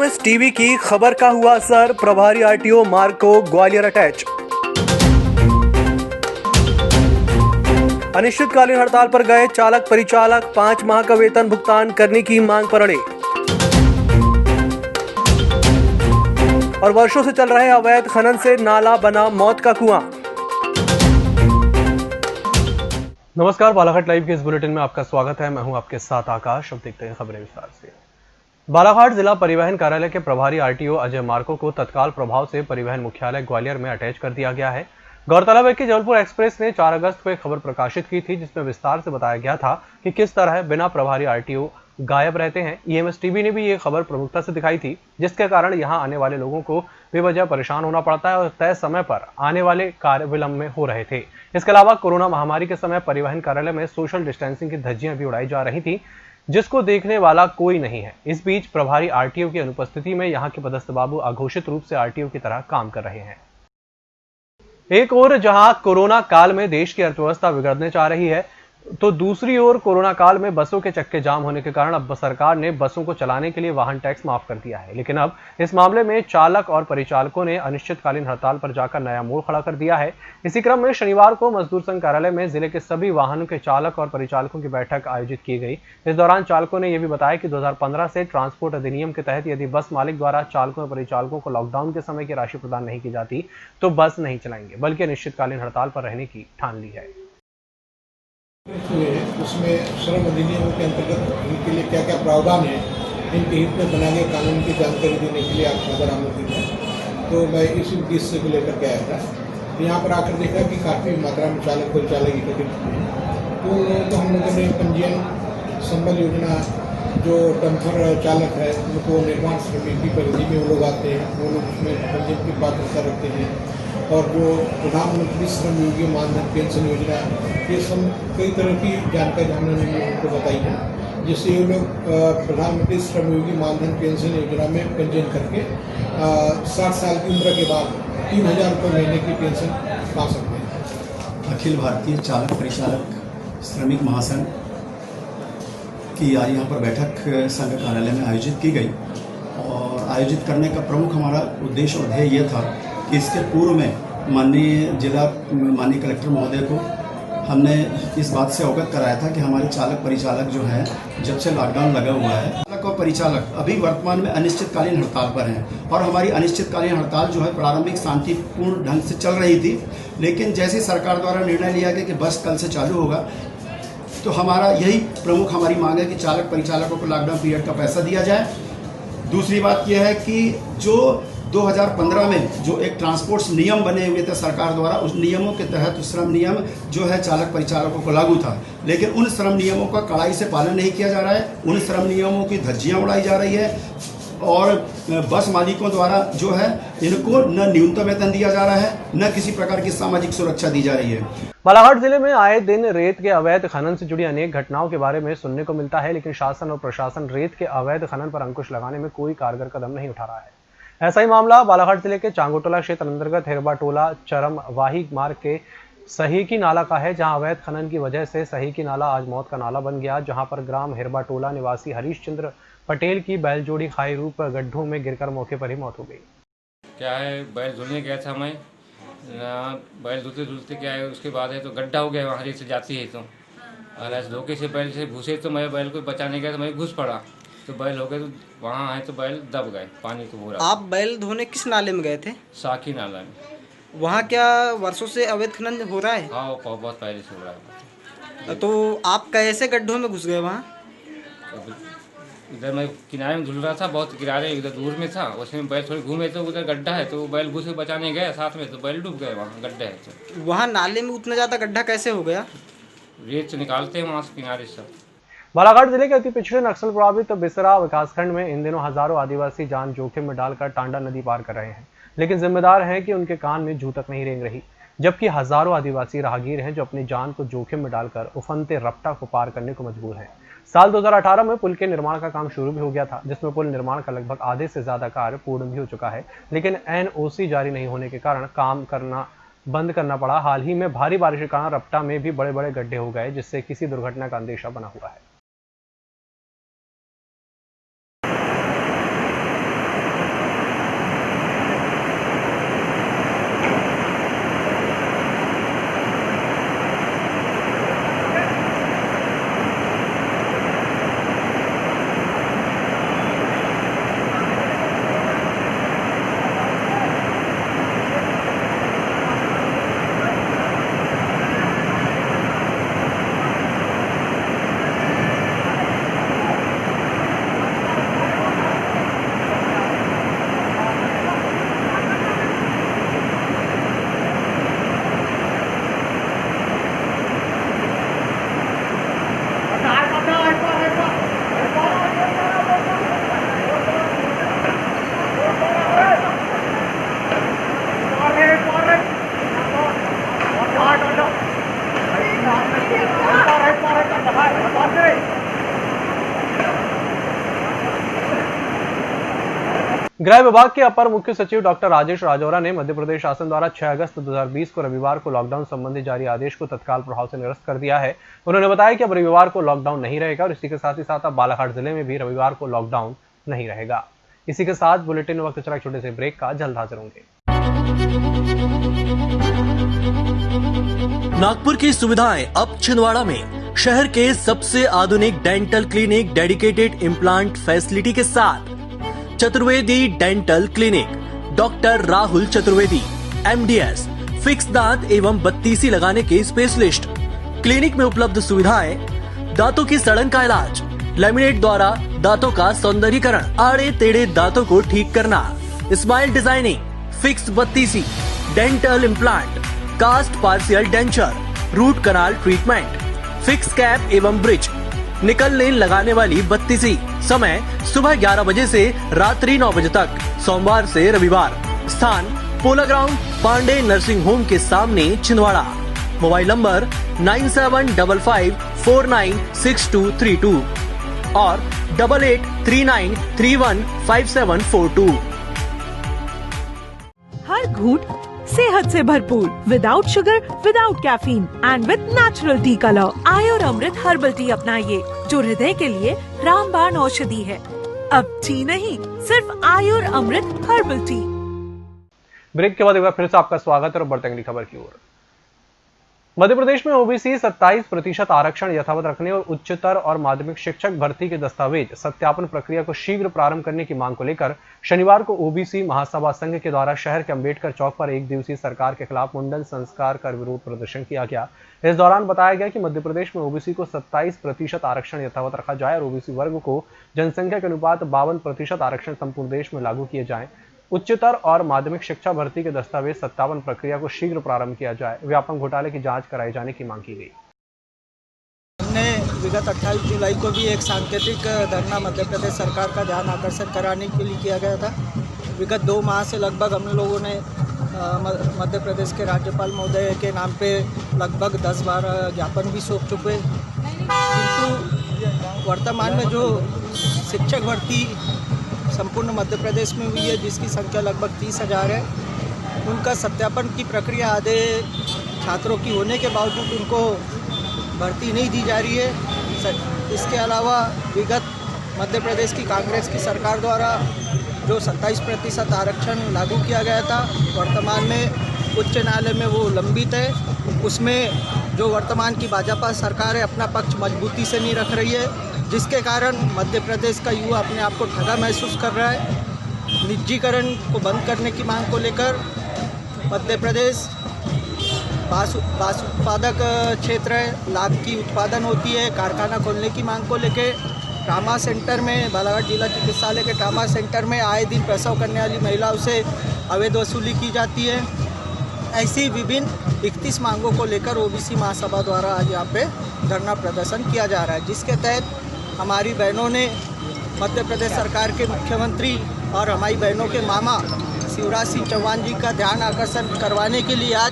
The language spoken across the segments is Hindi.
ईएमएस टीवी की खबर का हुआ असर, प्रभारी आरटीओ मार्ग को ग्वालियर अटैच। अनिश्चितकालीन हड़ताल पर गए चालक परिचालक 5 माह का वेतन भुगतान करने की मांग पर अड़े। और वर्षों से चल रहे अवैध खनन से नाला बना मौत का कुआं। नमस्कार, बालाघाट लाइव के इस बुलेटिन में आपका स्वागत है। मैं हूं आपके साथ आकाश। अब देखते हैं खबरें विस्तार से। बालाघाट जिला परिवहन कार्यालय के प्रभारी आरटीओ अजय मार्को को तत्काल प्रभाव से परिवहन मुख्यालय ग्वालियर में अटैच कर दिया गया है। गौरतलब है कि जबलपुर एक्सप्रेस ने 4 अगस्त को एक खबर प्रकाशित की थी, जिसमें विस्तार से बताया गया था कि किस तरह बिना प्रभारी आरटीओ गायब रहते हैं। ईएमएस टीवी ने भी ये खबर प्रमुखता से दिखाई थी, जिसके कारण यहां आने वाले लोगों को बेवजह परेशान होना पड़ता है और तय समय पर आने वाले कार्य विलंब में हो रहे थे। इसके अलावा कोरोना महामारी के समय परिवहन कार्यालय में सोशल डिस्टेंसिंग की धज्जियां भी उड़ाई जा रही थी, जिसको देखने वाला कोई नहीं है। इस बीच प्रभारी आरटीओ की अनुपस्थिति में यहां के पदस्थ बाबू अघोषित रूप से आरटीओ की तरह काम कर रहे हैं। एक ओर जहां कोरोना काल में देश की अर्थव्यवस्था बिगड़ने जा रही है, तो दूसरी ओर कोरोना काल में बसों के चक्के जाम होने के कारण अब सरकार ने बसों को चलाने के लिए वाहन टैक्स माफ कर दिया है। लेकिन अब इस मामले में चालक और परिचालकों ने अनिश्चितकालीन हड़ताल पर जाकर नया मोड़ खड़ा कर दिया है। इसी क्रम में शनिवार को मजदूर संघ कार्यालय में जिले के सभी वाहनों के चालक और परिचालकों की बैठक आयोजित की गई। इस दौरान चालकों ने यह भी बताया कि 2015 से ट्रांसपोर्ट अधिनियम के तहत यदि बस मालिक द्वारा चालकों और परिचालकों को लॉकडाउन के समय की राशि प्रदान नहीं की जाती तो बस नहीं चलाएंगे, बल्कि अनिश्चितकालीन हड़ताल पर रहने की ठान ली है। उसमें श्रम अधिनियम के अंतर्गत इनके लिए क्या क्या प्रावधान है, इनके हित में बनाए गए कानून की जानकारी देने के लिए आप नजर आमंत्रित हैं। तो मैं इसी उद्देश्य को लेकर के आया था। यहाँ पर आकर देखा कि काफ़ी मात्रा में चालक परिचालक एकत्रित हुए। तो हम लोगों ने पंजीयन संबल योजना, जो डंपर चालक है उनको निर्माण श्रमिक की परिधि में वो लोग आते हैं, वो लोग उसमें पंजीयन की पात्रता रखते हैं। और जो प्रधानमंत्री श्रम योगी मानधन पेंशन योजना, ये सब कई तरह की जानकारी हमने उनको बताई है, जिससे ये लोग प्रधानमंत्री श्रम योगी मानधन पेंशन योजना में पंजीयन करके 60 साल की उम्र के बाद 3000 रुपये महीने की पेंशन पा सकते हैं। अखिल भारतीय चालक परिचालक श्रमिक महासंघ की आज यहाँ पर बैठक संघ कार्यालय में आयोजित की गई। और आयोजित करने का प्रमुख हमारा उद्देश्य और ध्येय ये था कि इसके पूर्व में माननीय कलेक्टर महोदय को हमने इस बात से अवगत कराया था कि हमारे चालक परिचालक जो हैं, जब से लॉकडाउन लगा हुआ है, चालक और परिचालक अभी वर्तमान में अनिश्चितकालीन हड़ताल पर हैं। और हमारी अनिश्चितकालीन हड़ताल जो है प्रारंभिक शांतिपूर्ण ढंग से चल रही थी, लेकिन जैसे सरकार द्वारा निर्णय लिया गया कि बस कल से चालू होगा, तो हमारा यही प्रमुख हमारी मांग है कि चालक परिचालकों को लॉकडाउन पीरियड का पैसा दिया जाए। दूसरी बात यह है कि जो 2015 में जो एक ट्रांसपोर्ट नियम बने हुए थे सरकार द्वारा, उस नियमों के तहत श्रम नियम जो है चालक परिचालकों को लागू था, लेकिन उन श्रम नियमों का कड़ाई से पालन नहीं किया जा रहा है। उन श्रम नियमों की धज्जियां उड़ाई जा रही है और बस मालिकों द्वारा जो है इनको न न्यूनतम वेतन दिया जा रहा है, न किसी प्रकार की सामाजिक सुरक्षा दी जा रही है। बालाघाट जिले में आए दिन रेत के अवैध खनन से जुड़ी अनेक घटनाओं के बारे में सुनने को मिलता है, लेकिन शासन और प्रशासन रेत के अवैध खनन पर अंकुश लगाने में कोई कारगर कदम नहीं उठा रहा है। ऐसा ही मामला बालाघाट जिले के चांगोटोला क्षेत्र अंतर्गत हिरबाटोला चरम वाही मार्ग के सहीकी नाला का है, जहां अवैध खनन की वजह से सहीकी नाला आज मौत का नाला बन गया, जहां पर ग्राम हिरबाटोला निवासी हरीश चंद्र पटेल की बैलजोड़ी खाई रूप गड्ढों में गिरकर मौके पर ही मौत हो गई। क्या है, बैल धुलने गया था मैं, बैल धुलते धुलते क्या है, उसके बाद है तो गड्ढा हो गया वहाँ से जाती है, तो और ऐसे धोखे से बैल से घुसे, तो मैं बैल को बचाने गया तो मैं घुस पड़ा, तो बैल हो गए, तो वहाँ आए तो बैल दब गए पानी तो पूरा। आप बैल धोने किस नाले में गए थे? साकी नाला में। वहाँ क्या वर्षों से अवैध खनन हो रहा है? हाँ, बहुत पहले से हो रहा है। तो आप कैसे गड्ढों में घुस गए वहाँ? इधर मैं किनारे में धुल रहा था, बहुत किनारे इधर दूर में था, उसमें बैल थोड़ी घूमे तो उधर गड्ढा है, तो बैल घुसे बचाने गए साथ में, तो बैल डूब गए वहाँ गड्ढे है। तो वहाँ नाले में उतना ज़्यादा गड्ढा कैसे हो गया? रेत निकालते हैं वहाँ से किनारे सब। बालाघाट जिले के अति पिछड़े नक्सल प्रभावित बिसरा विकासखंड में इन दिनों हजारों आदिवासी जान जोखिम में डालकर टांडा नदी पार कर रहे हैं, लेकिन जिम्मेदार हैं कि उनके कान में जू तक नहीं रेंग रही, जबकि हजारों आदिवासी राहगीर हैं जो अपनी जान को जोखिम में डालकर उफनते रपटा को पार करने को मजबूर हैं। साल 2018 में पुल के निर्माण का काम शुरू भी हो गया था, जिसमें पुल निर्माण का लगभग आधे से ज्यादा कार्य पूर्ण भी हो चुका है, लेकिन एनओसी जारी नहीं होने के कारण काम करना बंद करना पड़ा। हाल ही में भारी बारिश के कारण रपटा में भी बड़े बड़े गड्ढे हो गए, जिससे किसी दुर्घटना का अंदेशा बना हुआ है। गृह विभाग के अपर मुख्य सचिव डॉक्टर राजेश राजौरा ने मध्य प्रदेश शासन द्वारा 6 अगस्त 2020 को रविवार को लॉकडाउन संबंधी जारी आदेश को तत्काल प्रभाव से निरस्त कर दिया है। उन्होंने बताया कि अब रविवार को लॉकडाउन नहीं रहेगा और इसी के साथ ही साथ अब बालाघाट जिले में भी रविवार को लॉकडाउन नहीं रहेगा। इसी के साथ बुलेटिन वक्त चला छोटे से ब्रेक का, जल्द हाजिर होंगे। नागपुर की सुविधाएं अब छिंदवाड़ा में, शहर के सबसे आधुनिक dental clinic dedicated implant facility के साथ Chaturvedi dental clinic, doctor Rahul Chaturvedi MDS, fix दांत एवं बत्तीसी लगाने के स्पेशलिस्ट। क्लिनिक में उपलब्ध सुविधाएं: दांतों की सड़न का इलाज, लैमिनेट द्वारा दांतों का सौंदर्यीकरण, आड़े टेढ़े दांतों को ठीक करना, स्माइल डिजाइनिंग, फिक्स बत्तीसी, dental implant, cast partial denture, root canal treatment, fix cap एवं ब्रिज, निकल लेन लगाने वाली बत्तीसी। समय सुबह 11 बजे से रात्रि 9 बजे तक, सोमवार से रविवार। स्थान पोला ग्राउंड, पांडे नर्सिंग होम के सामने, छिंदवाड़ा। मोबाइल नंबर 9755496232 और 8839315742। हर घूंट सेहत से भरपूर, without sugar, without caffeine and with natural tea colour. Ayur Amrit herbal tea अपनाइए, जो हृदय के लिए रामबाण औषधि है। अब टी नहीं, सिर्फ आयुर अमृत हर्बल टी। ब्रेक के बाद एक बार फिर से आपका स्वागत है और बढ़ते अगली खबर की ओर। मध्य प्रदेश में ओबीसी 27% आरक्षण यथावत रखने और उच्चतर और माध्यमिक शिक्षक भर्ती के दस्तावेज सत्यापन प्रक्रिया को शीघ्र प्रारंभ करने की मांग को लेकर शनिवार को ओबीसी महासभा संघ के द्वारा शहर के अंबेडकर चौक पर एक दिवसीय सरकार के खिलाफ मुंडन संस्कार कर विरोध प्रदर्शन किया गया। इस दौरान बताया गया कि मध्य प्रदेश में ओबीसी को 27% आरक्षण यथावत रखा जाए और ओबीसी वर्ग को जनसंख्या के अनुपात 52% आरक्षण संपूर्ण देश में लागू किए जाए। उच्चतर और माध्यमिक शिक्षा भर्ती के दस्तावेज सत्यापन प्रक्रिया को शीघ्र प्रारंभ किया जाए। व्यापक घोटाले की जांच कराए जाने की मांग की गई। हमने विगत 28 जुलाई को भी एक सांकेतिक धरना मध्य प्रदेश सरकार का ध्यान आकर्षण कराने के लिए किया गया था। विगत 2 माह से लगभग हम लोगों ने मध्य प्रदेश के राज्यपाल महोदय के नाम पे लगभग 10-12 ज्ञापन भी सौंप चुके, किंतु वर्तमान में जो शिक्षक भर्ती संपूर्ण मध्य प्रदेश में हुई है, जिसकी संख्या लगभग 30,000 है, उनका सत्यापन की प्रक्रिया आधे छात्रों की होने के बावजूद उनको भर्ती नहीं दी जा रही है। इसके अलावा विगत मध्य प्रदेश की कांग्रेस की सरकार द्वारा जो 27% आरक्षण लागू किया गया था, वर्तमान में उच्च न्यायालय में वो लंबित है। उसमें जो वर्तमान की भाजपा सरकार है अपना पक्ष मजबूती से नहीं रख रही है, जिसके कारण मध्य प्रदेश का युवा अपने आप को ठगा महसूस कर रहा है। निजीकरण को बंद करने की मांग को लेकर मध्य प्रदेश बांस उत्पादक क्षेत्र है, लाभ की उत्पादन होती है, कारखाना खोलने की मांग को लेकर ट्रामा सेंटर में, बालाघाट जिला चिकित्सालय के ट्रामा सेंटर में आए दिन प्रसव करने वाली महिलाओं से अवैध वसूली की जाती है। ऐसी विभिन्न 31 मांगों को लेकर ओबीसी महासभा द्वारा आज यहाँ पे धरना प्रदर्शन किया जा रहा है, जिसके तहत हमारी बहनों ने मध्य प्रदेश सरकार के मुख्यमंत्री और हमारी बहनों के मामा शिवराज सिंह चौहान जी का ध्यान आकर्षण करवाने के लिए आज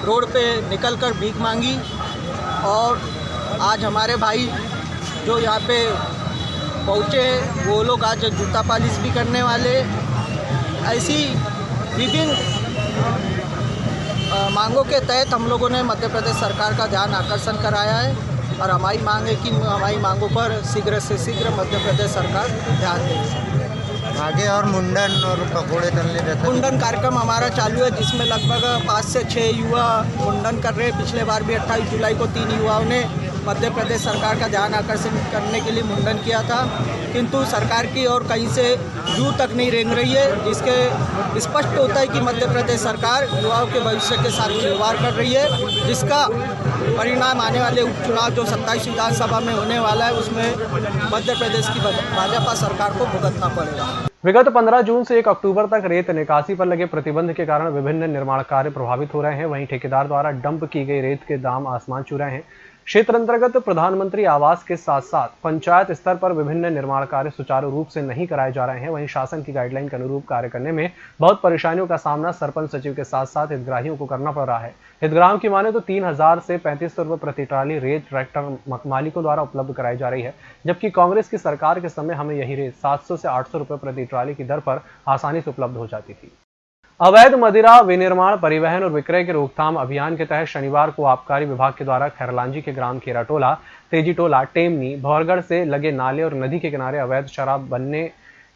रोड पे निकलकर भीख मांगी। और आज हमारे भाई जो यहाँ पे पहुँचे वो लोग आज जूता पालिश भी करने वाले। ऐसी विभिन्न मांगों के तहत हम लोगों ने मध्य प्रदेश सरकार का ध्यान आकर्षण कराया है और हमारी मांग है कि हमारी मांगों पर शीघ्र से शीघ्र मध्य प्रदेश सरकार ध्यान दे। आगे और मुंडन और पकोड़े तलने रहते हैं। मुंडन कार्यक्रम हमारा चालू है, जिसमें लगभग 5 से 6 युवा मुंडन कर रहे हैं। पिछले बार भी 28 जुलाई को 3 युवाओं ने मध्य प्रदेश सरकार का ध्यान आकर्षण करने के लिए मुंडन किया था, किंतु सरकार की और कहीं से जू तक नहीं रेंग रही है, जिसके स्पष्ट होता है कि मध्य प्रदेश सरकार युवाओं के भविष्य के साथ खिलवाड़ कर रही है, जिसका परिणाम आने वाले उपचुनाव जो 27 विधानसभा में होने वाला है उसमें मध्य प्रदेश की भाजपा सरकार को भुगतना पड़ेगा। विगत 15 जून से 1 अक्टूबर तक रेत निकासी पर लगे प्रतिबंध के कारण विभिन्न निर्माण कार्य प्रभावित हो रहे हैं। वहीं ठेकेदार द्वारा डंप की गई रेत के दाम आसमान छू रहे हैं। क्षेत्र अंतर्गत प्रधानमंत्री आवास के साथ साथ पंचायत स्तर पर विभिन्न निर्माण कार्य सुचारू रूप से नहीं कराए जा रहे हैं। वहीं शासन की गाइडलाइन के अनुरूप कार्य करने में बहुत परेशानियों का सामना सरपंच सचिव के साथ साथ हितग्राहियों को करना पड़ रहा है। हितग्राहियों की माने तो 3000 से 3500 रुपए प्रति ट्राली रेत ट्रैक्टर मालिकों द्वारा उपलब्ध कराई जा रही है, जबकि कांग्रेस की सरकार के समय हमें यही रेत 700 से 800 रुपए प्रति ट्राली की दर पर आसानी से उपलब्ध हो जाती थी। अवैध मदिरा विनिर्माण, परिवहन और विक्रय के रोकथाम अभियान के तहत शनिवार को आबकारी विभाग के द्वारा खैरलांजी के ग्राम खेराटोला, तेजीटोला, टेमनी, भौरगढ़ से लगे नाले और नदी के किनारे अवैध शराब बनने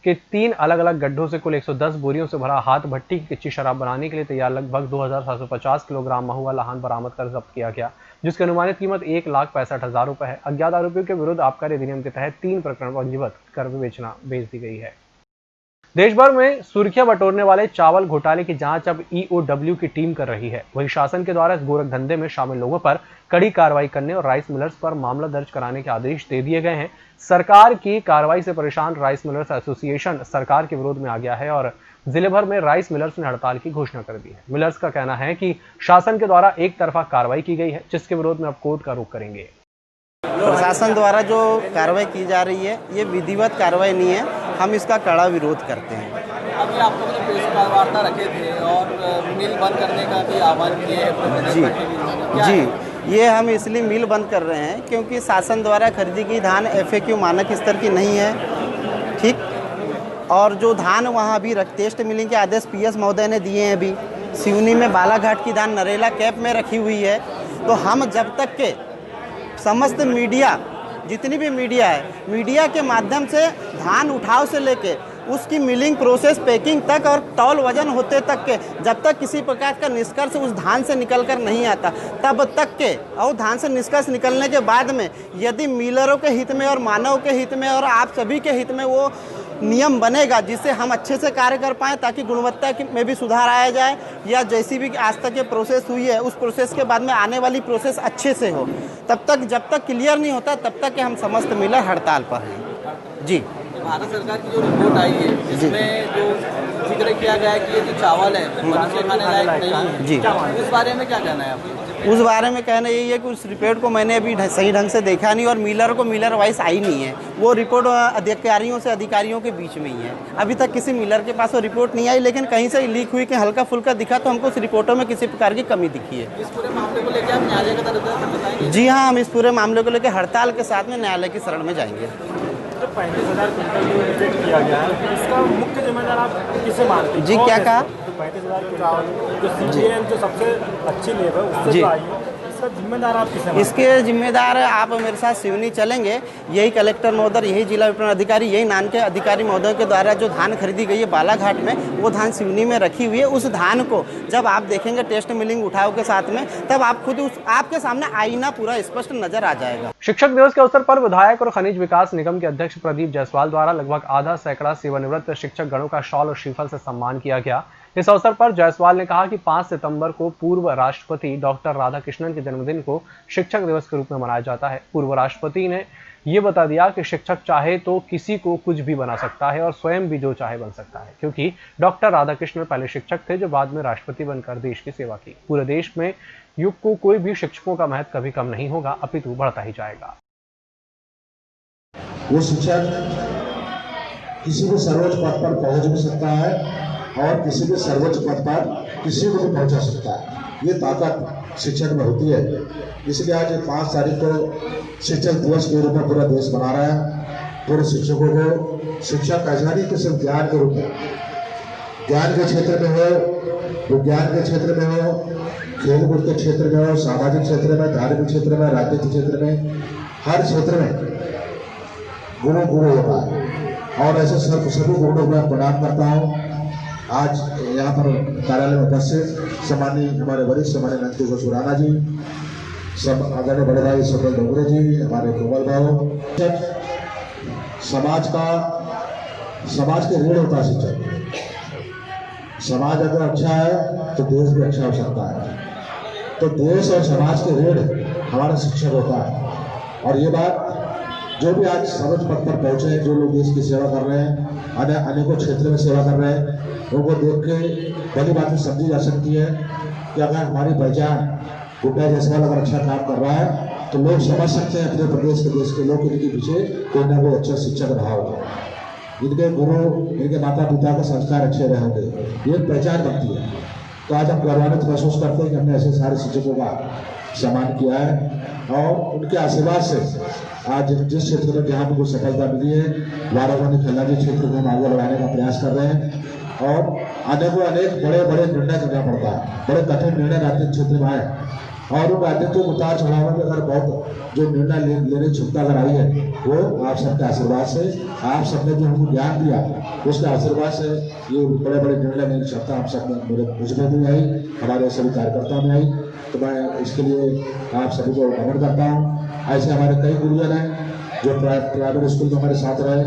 के 3 अलग अलग गड्ढों से कुल 110 बोरियों से भरा हाथ भट्टी की कच्ची शराब बनाने के लिए तैयार लगभग 2750 किलोग्राम महुआ लहान बरामद कर जब्त किया गया, जिसकी अनुमानित कीमत 1,65,000 रुपए है। अज्ञात आरोपियों के विरुद्ध आबकारी अधिनियम के तहत 3 प्रकरण पंजीबद्ध कर बेच दी गई है। देश भर में सुर्खियां बटोरने वाले चावल घोटाले की जांच अब EOW की टीम कर रही है। वहीं शासन के द्वारा इस गोरख धंधे में शामिल लोगों पर कड़ी कार्रवाई करने और राइस मिलर्स पर मामला दर्ज कराने के आदेश दे दिए गए हैं। सरकार की कार्रवाई से परेशान राइस मिलर्स एसोसिएशन सरकार के विरोध में आ गया है और जिले भर में राइस मिलर्स ने हड़ताल की घोषणा कर दी है। मिलर्स का कहना है कि शासन के द्वारा एक तरफा कार्रवाई की गई है, जिसके विरोध में अब कोर्ट का रुख करेंगे। प्रशासन द्वारा जो कार्रवाई की जा रही है ये विधिवत कार्रवाई नहीं है, हम इसका कड़ा विरोध करते हैं। अभी आप लोगों ने प्रेस वार्ता रखे थे और मिल बंद करने का भी आह्वान किया है। जी, ये हम इसलिए मिल बंद कर रहे हैं क्योंकि शासन द्वारा खरीदी गई धान FAQ मानक स्तर की नहीं है, ठीक। और जो धान वहाँ अभी टेस्ट मिलिंग के आदेश PS महोदय ने दिए हैं, अभी सिवनी में बालाघाट की धान नरेला कैप में रखी हुई है। तो हम जब तक के समस्त मीडिया, जितनी भी मीडिया है, मीडिया के माध्यम से धान उठाव से लेके उसकी मिलिंग प्रोसेस, पैकिंग तक और तौल वजन होते तक के जब तक किसी प्रकार का निष्कर्ष उस धान से निकल कर नहीं आता तब तक के, और धान से निष्कर्ष निकलने के बाद में यदि मिलरों के हित में और मानव के हित में और आप सभी के हित में वो नियम बनेगा जिससे हम अच्छे से कार्य कर पाएँ, ताकि गुणवत्ता में भी सुधार आया जाए, या जैसी भी आज तक ये प्रोसेस हुई है उस प्रोसेस के बाद में आने वाली प्रोसेस अच्छे से हो, तब तक जब तक क्लियर नहीं होता तब तक हम समस्त मिलर हड़ताल पर हैं। जी, भारत सरकार की जो रिपोर्ट आई है जिसमें जो जिक्र किया गया है कि ये जो चावल है मनुष्य खाने लायक नहीं है, जी, उस बारे में क्या कहना है आपको? उस बारे में कहना यही है कि उस रिपोर्ट को मैंने अभी सही ढंग से देखा नहीं और मिलर को मिलर वाइस आई नहीं है। वो रिपोर्ट अधिकारियों के बीच में ही है। अभी तक किसी मिलर के पास वो रिपोर्ट नहीं आई, लेकिन कहीं से लीक हुई कि हल्का फुल्का दिखा तो हमको उस रिपोर्टों में किसी प्रकार की कमी दिखी है। इस पूरे मामले को लेकर आप न्यायालय का दरवाजा बताएंगे? जी हाँ, हम इस पूरे मामले को लेकर हड़ताल के साथ में न्यायालय की शरण में जाएंगे। 35,000 क्विंटल जो रिजेक्ट किया गया है, इसका मुख्य जिम्मेदार आप किसे मानते हैं? जी, क्या कहा? 35,000 क्विंटल जो CGN जो सबसे अच्छी लेब है उससे जो आई है, इसका जिम्मेदार आप किसे मानते हैं? इसके जिम्मेदार आप मेरे साथ सिवनी चलेंगे, यही कलेक्टर महोदय, यही जिला विपणन अधिकारी, यही नान के अधिकारी महोदय के द्वारा जो धान खरीदी गई है बालाघाट में, वो धान सिवनी में रखी हुई है। उस धान को जब आप देखेंगे टेस्ट मिलिंग उठाव के साथ में, तब आप खुद आपके सामने आईना पूरा स्पष्ट नजर आ जाएगा। शिक्षक दिवस के अवसर पर विधायक और खनिज विकास निगम के अध्यक्ष प्रदीप जायसवाल द्वारा लगभग आधा सैकड़ा सेवानिवृत्त शिक्षक गणों का शॉल और श्रीफल से सम्मान किया गया। इस अवसर पर जायसवाल ने कहा कि 5 सितंबर को पूर्व राष्ट्रपति डॉक्टर राधाकृष्णन के जन्मदिन को शिक्षक दिवस के रूप में मनाया जाता है। पूर्व राष्ट्रपति ने ये बता दिया कि शिक्षक चाहे तो किसी को कुछ भी बना सकता है और स्वयं भी जो चाहे बन सकता है, क्योंकि डॉक्टर राधाकृष्णन पहले शिक्षक थे जो बाद में राष्ट्रपति बनकर देश की सेवा की। पूरे देश में युग को कोई भी शिक्षकों का महत्व कभी कम नहीं होगा, अपितु बढ़ता ही जाएगा। वो शिक्षक किसी भी सर्वोच्च पद पर पहुंच भी सकता है और किसी भी सर्वोच्च पद पर किसी को भी पहुंचा सकता है। ये ताकत शिक्षक में होती है। इसलिए आज 5 तारीख को शिक्षक दिवस के रूप में पूरा देश मना रहा है। पूरे शिक्षकों को शिक्षा का नहीं कि सिर्फ ज्ञान के रूप में, ज्ञान के क्षेत्र में हो, विज्ञान के क्षेत्र में हो, खेलकूद के क्षेत्र में हो, सामाजिक क्षेत्र में, धार्मिक क्षेत्र में, राजनीतिक क्षेत्र में, हर क्षेत्र में गुरु होता है। और ऐसे सभी गुरुओं को मैं प्रणाम करता हूँ। आज यहाँ पर कार्यालय में उपस्थित सम्माननीय हमारे वरिष्ठ सम्माननीय नंदकिशोर सुराना जी, सब आदरणीय बड़े भाई सफल डोगरे जी, हमारे कोमल भाव, समाज के ऋण होता है शिक्षक। समाज अगर अच्छा है तो देश भी अच्छा हो सकता है। तो देश और समाज के ऋण हमारा शिक्षक होता है। और ये बात जो भी आज सर्वोच्च पद पर पहुंचे हैं, जो लोग देश की सेवा कर रहे हैं, अनेकों क्षेत्र में सेवा कर रहे हैं, उनको देख के बड़ी बात समझी जा सकती है कि अगर हमारी पहचान गुड्डा जायसवाल अगर अच्छा काम कर रहा है तो लोग समझ सकते हैं अपने प्रदेश के देश के लोग इनके पीछे कोई ना कोई अच्छा शिक्षक रहा होगा, इनके गुरु इनके माता पिता के संस्कार अच्छे रहे होंगे, ये पहचान बनती है। तो आज हम गौरवान्वित महसूस करते हैं कि हमने ऐसे सारे शिक्षकों का सम्मान किया है और उनके आशीर्वाद से आज जिस क्षेत्र में जहाँ पर कुछ सफलता मिली है, वाराणसी खिलाड़ी क्षेत्र को हम आगे बढ़ाने का प्रयास कर रहे हैं और अनेक बड़े बड़े निर्णय करना पड़ता है, बड़े कठिन निर्णय राजनीतिक क्षेत्र में आए और उन राजनीतिक उतार चढ़ाव में अगर बहुत जो निर्णय लेने की क्षमता अगर आई है वो आप सबके आशीर्वाद से, आप सबने जो हमको ज्ञान दिया उसके आशीर्वाद से ये बड़े बड़े निर्णय लेने की क्षमता हम सब में मुझमें भी आई, हमारे सभी कार्यकर्ताओं में आई। तो मैं इसके लिए आप सभी को नमन करता हूँ। ऐसे हमारे कई गुरुजन हैं जो प्राइवेट स्कूल में हमारे साथ रहे,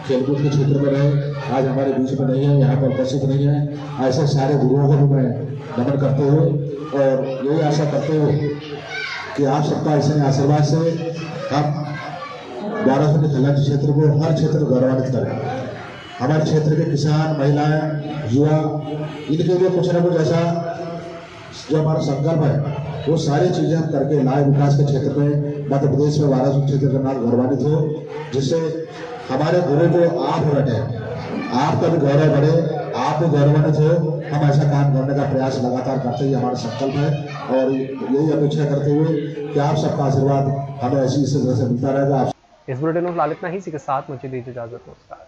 खेलकूद के क्षेत्र में रहे, आज हमारे बीच में नहीं है, यहाँ पर उपस्थित नहीं है। ऐसे सारे गुरुओं को भी मैं नमन करते हुए और यही आशा करते हुए कि आप सबका ऐसे आशीर्वाद से हम वाराणसी खिलाड़ी क्षेत्र को हर क्षेत्र गौरवान्वित करें। हमारे क्षेत्र के किसान, महिलाएं, युवा, इनके लिए कुछ न कुछ ऐसा जो हमारा संकल्प है वो सारी चीजें हम करके लाए विकास के क्षेत्र में, मध्य प्रदेश में वाराणसी क्षेत्र का नाम गौरवान्वित हो, जिससे हमारे गुरु जो आप बैठे आपका भी गौरव बढ़े, आप भी गौरवान्वित हो। हम ऐसा काम करने का प्रयास लगातार करते ही हमारा संकल्प है और यही अपेक्षा करते हुए कि आप सबका आशीर्वाद हमें ऐसी इसी तरह से मिलता रहेगा। इस बुलेटिन में फिलहाल इतना ही, इसी के साथ मुझे दीजिए इजाजत। नमस्कार।